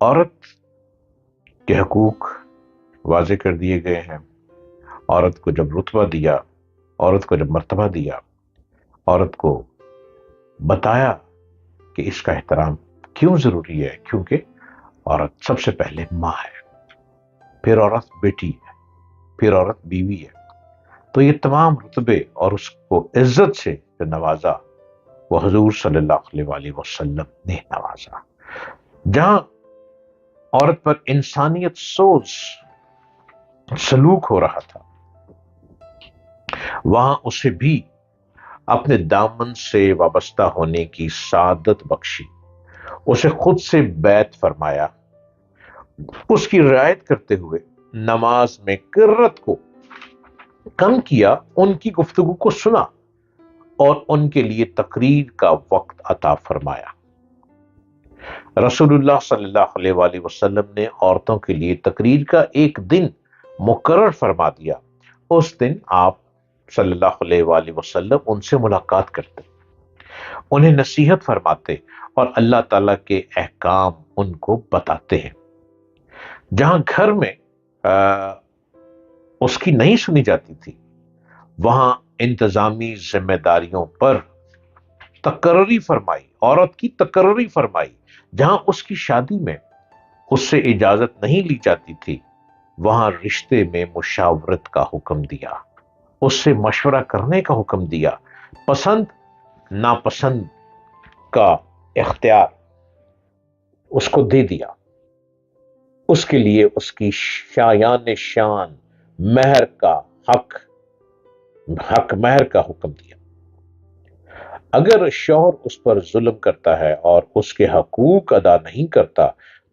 عورت کے حقوق واضح کر دیے گئے ہیں. عورت کو جب رتبہ دیا، عورت کو جب مرتبہ دیا، عورت کو بتایا کہ اس کا احترام کیوں ضروری ہے، کیونکہ عورت سب سے پہلے ماں ہے، پھر عورت بیٹی ہے، پھر عورت بیوی ہے. تو یہ تمام رتبے اور اس کو عزت سے جو نوازا وہ حضور صلی اللہ علیہ وآلہ وسلم نے نوازا. جہاں عورت پر انسانیت سوز سلوک ہو رہا تھا، وہاں اسے بھی اپنے دامن سے وابستہ ہونے کی سعادت بخشی، اسے خود سے بیعت فرمایا، اس کی رعایت کرتے ہوئے نماز میں کرت کو کم کیا، ان کی گفتگو کو سنا اور ان کے لیے تقریر کا وقت عطا فرمایا. رسول اللہ صلی اللہ علیہ وآلہ وسلم نے عورتوں کے لیے تقریر کا ایک دن مقرر فرما دیا. اس دن آپ صلی اللہ علیہ وآلہ وسلم ان سے ملاقات کرتے، انہیں نصیحت فرماتے اور اللہ تعالیٰ کے احکام ان کو بتاتے ہیں. جہاں گھر میں اس کی نہیں سنی جاتی تھی، وہاں انتظامی ذمہ داریوں پر تقرری فرمائی، عورت کی تقرری فرمائی. جہاں اس کی شادی میں اس سے اجازت نہیں لی جاتی تھی، وہاں رشتے میں مشاورت کا حکم دیا، اس سے مشورہ کرنے کا حکم دیا، پسند ناپسند کا اختیار اس کو دے دیا، اس کے لیے اس کی شایان شان مہر کا حق مہر کا حکم دیا. اگر شوہر اس پر ظلم کرتا ہے اور اس کے حقوق ادا نہیں کرتا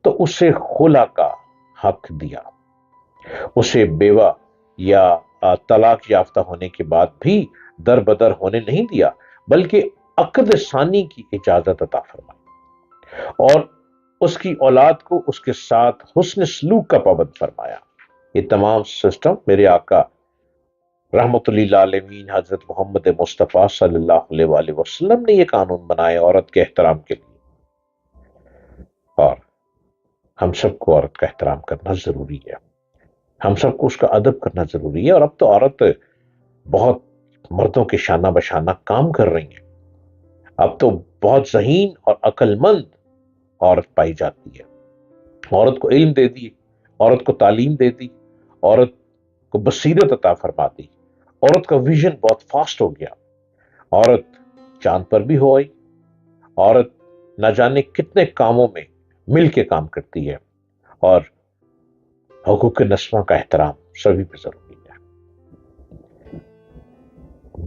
تو اسے خلا کا حق دیا. اسے بیوہ یا طلاق یافتہ ہونے کے بعد بھی در بدر ہونے نہیں دیا، بلکہ عقد ثانی کی اجازت عطا فرمائی اور اس کی اولاد کو اس کے ساتھ حسن سلوک کا پابند فرمایا. یہ تمام سسٹم میرے آقا رحمت اللہ علیہ حضرت محمد مصطفیٰ صلی اللہ علیہ وآلہ وسلم نے یہ قانون بنائے عورت کے احترام کے لیے. اور ہم سب کو عورت کا احترام کرنا ضروری ہے، ہم سب کو اس کا ادب کرنا ضروری ہے. اور اب تو عورت بہت مردوں کے شانہ بشانہ کام کر رہی ہیں. اب تو بہت ذہین اور عقل مند عورت پائی جاتی ہے. عورت کو علم دے دی، عورت کو تعلیم دے دی، عورت کو بصیرت عطا فرما دی. عورت کا ویژن بہت فاسٹ ہو گیا. عورت چاند پر بھی ہو آئی. عورت نہ جانے کتنے کاموں میں مل کے کام کرتی ہے. اور حقوق نسواں کا احترام سبھی پہ ضروری ہے.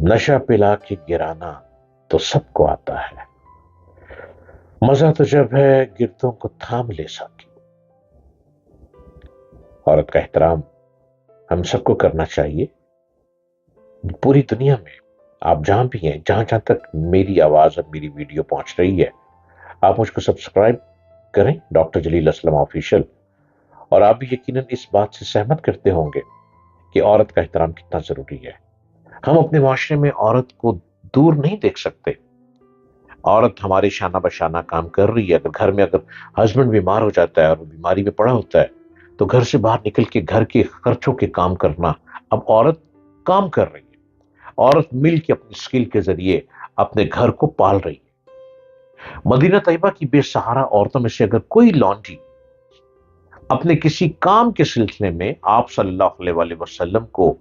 نشہ پلا کے گرانا تو سب کو آتا ہے، مزہ تو جب ہے گردوں کو تھام لے سکی. عورت کا احترام ہم سب کو کرنا چاہیے. پوری دنیا میں آپ جہاں بھی ہیں، جہاں جہاں تک میری آواز اور میری ویڈیو پہنچ رہی ہے، آپ مجھ کو سبسکرائب کریں، ڈاکٹر جلیل اسلم آفیشل. اور آپ بھی یقیناً اس بات سے سہمت کرتے ہوں گے کہ عورت کا احترام کتنا ضروری ہے. ہم اپنے معاشرے میں عورت کو دور نہیں دیکھ سکتے. عورت ہمارے شانہ بشانہ کام کر رہی ہے. اگر گھر میں ہسبینڈ بیمار ہو جاتا ہے اور وہ بیماری میں پڑا ہوتا ہے تو گھر سے باہر نکل کے گھر کے خرچوں کے کام کرنا، اب عورت کام کر رہی ہے. عورت مل کے اپنی اسکل کے ذریعے اپنے گھر کو پال رہی ہے. مدینہ طیبہ کی بے سہارا عورتوں میں سے اگر کوئی لانڈری اپنے کسی کام کے سلسلے میں آپ صلی اللہ علیہ وآلہ وسلم کو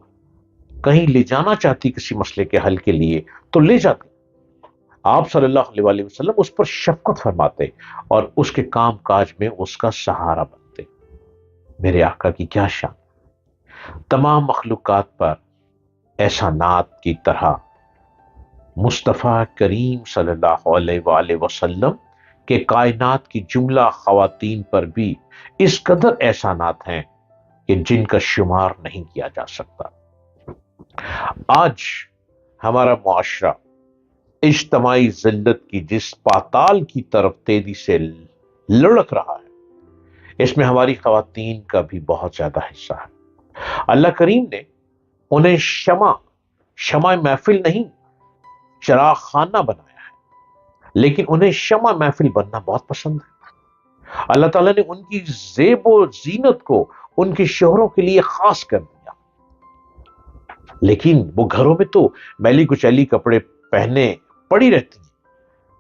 کہیں لے جانا چاہتی کسی مسئلے کے حل کے لیے تو لے جاتے. آپ صلی اللہ علیہ وآلہ وسلم اس پر شفقت فرماتے اور اس کے کام کاج میں اس کا سہارا بنتے. میرے آقا کی کیا شان. تمام مخلوقات پر احسانات کی طرح مصطفیٰ کریم صلی اللہ علیہ وآلہ وسلم کہ کائنات کی جملہ خواتین پر بھی اس قدر احسانات ہیں کہ جن کا شمار نہیں کیا جا سکتا. آج ہمارا معاشرہ اجتماعی ذلت کی جس پاتال کی طرف تیزی سے لڑک رہا ہے، اس میں ہماری خواتین کا بھی بہت زیادہ حصہ ہے. اللہ کریم نے انہیں شمع محفل نہیں چراغ خانہ بنایا ہے، لیکن انہیں شمع محفل بننا بہت پسند ہے. اللہ تعالیٰ نے ان کی زیب و زینت کو ان کے شوہروں کے لیے خاص کر دیا، لیکن وہ گھروں میں تو میلی کچیلی کپڑے پہنے پڑی رہتی ہیں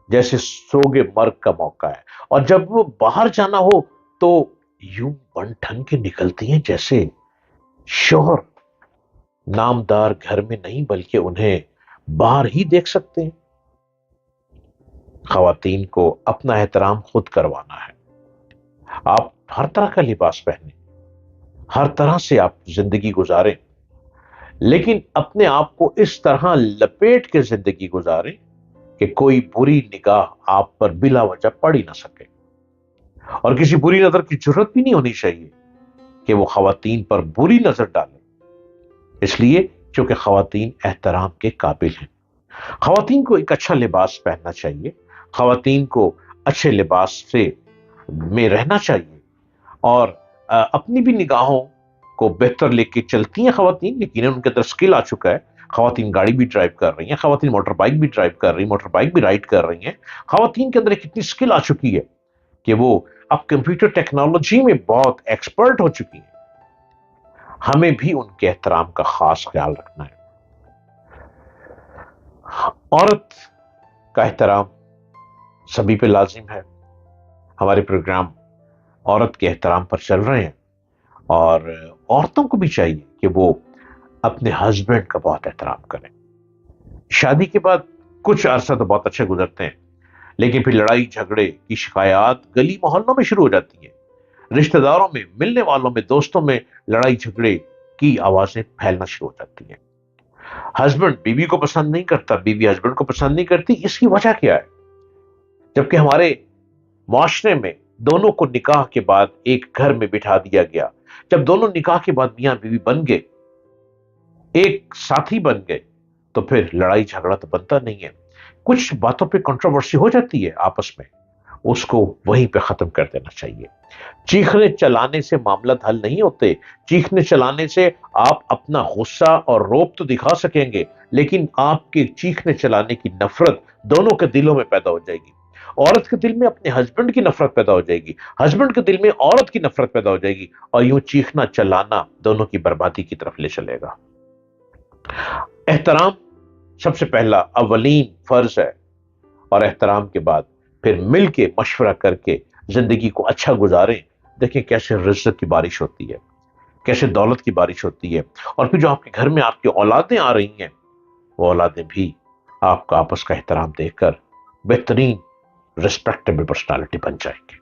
جیسے سوگے مرگ کا موقع ہے، اور جب وہ باہر جانا ہو تو یوں بن ٹھن کے نکلتی ہیں جیسے شوہر نامدار گھر میں نہیں بلکہ انہیں باہر ہی دیکھ سکتے ہیں۔ خواتین کو اپنا احترام خود کروانا ہے۔ آپ ہر طرح کا لباس پہنیں، ہر طرح سے آپ زندگی گزاریں، لیکن اپنے آپ کو اس طرح لپیٹ کے زندگی گزاریں کہ کوئی بری نگاہ آپ پر بلا وجہ پڑ ہی نہ سکے، اور کسی بری نظر کی ضرورت بھی نہیں ہونی چاہیے کہ وہ خواتین پر بری نظر ڈالیں، اس لیے چونکہ خواتین احترام کے قابل ہیں۔ خواتین کو ایک اچھا لباس پہننا چاہیے، خواتین کو اچھے لباس سے میں رہنا چاہیے، اور اپنی بھی نگاہوں کو بہتر لے کے چلتی ہیں خواتین، یقیناً ان کے اندر اسکل آ چکا ہے۔ خواتین گاڑی بھی ڈرائیو کر رہی ہیں، خواتین موٹر بائک بھی ڈرائیو کر رہی ہیں، موٹر بائک بھی رائڈ کر رہی ہیں۔ خواتین کے اندر ایک اتنی اسکل آ چکی ہے کہ وہ اب کمپیوٹر ٹیکنالوجی میں بہت ایکسپرٹ ہو چکی ہیں۔ ہمیں بھی ان کے احترام کا خاص خیال رکھنا ہے۔ عورت کا احترام سبھی پہ لازم ہے۔ ہمارے پروگرام عورت کے احترام پر چل رہے ہیں، اور عورتوں کو بھی چاہیے کہ وہ اپنے ہسبینڈ کا بہت احترام کریں۔ شادی کے بعد کچھ عرصہ تو بہت اچھے گزرتے ہیں، لیکن پھر لڑائی جھگڑے کی شکایات گلی محلوں میں شروع ہو جاتی ہیں، رشتہ داروں میں، ملنے والوں میں، دوستوں میں لڑائی جھگڑے کی آوازیں پھیلنا شروع ہو جاتی ہیں۔ ہسبینڈ بیوی کو پسند نہیں کرتا، بیوی ہسبینڈ کو پسند نہیں کرتی، اس کی وجہ کیا ہے؟ جبکہ ہمارے معاشرے میں دونوں کو نکاح کے بعد ایک گھر میں بٹھا دیا گیا، جب دونوں نکاح کے بعد میاں بیوی بن گئے، ایک ساتھی بن گئے، تو پھر لڑائی جھگڑا تو بنتا نہیں ہے۔ کچھ باتوں پہ کنٹروورسی ہو جاتی ہے آپس میں، اس کو وہیں پہ ختم کر دینا چاہیے۔ چیخنے چلانے سے معاملات حل نہیں ہوتے۔ چیخنے چلانے سے آپ اپنا غصہ اور روب تو دکھا سکیں گے، لیکن آپ کے چیخنے چلانے کی نفرت دونوں کے دلوں میں پیدا ہو جائے گی۔ عورت کے دل میں اپنے ہسبینڈ کی نفرت پیدا ہو جائے گی، ہسبینڈ کے دل میں عورت کی نفرت پیدا ہو جائے گی، اور یوں چیخنا چلانا دونوں کی بربادی کی طرف لے چلے گا۔ احترام سب سے پہلا اولین فرض ہے، اور احترام کے بعد پھر مل کے مشورہ کر کے زندگی کو اچھا گزاریں۔ دیکھیں کیسے رزق کی بارش ہوتی ہے، کیسے دولت کی بارش ہوتی ہے، اور پھر جو آپ کے گھر میں آپ کی اولادیں آ رہی ہیں، وہ اولادیں بھی آپ کا آپس کا احترام دیکھ کر بہترین رسپیکٹیبل پرسنالٹی بن جائیں گے۔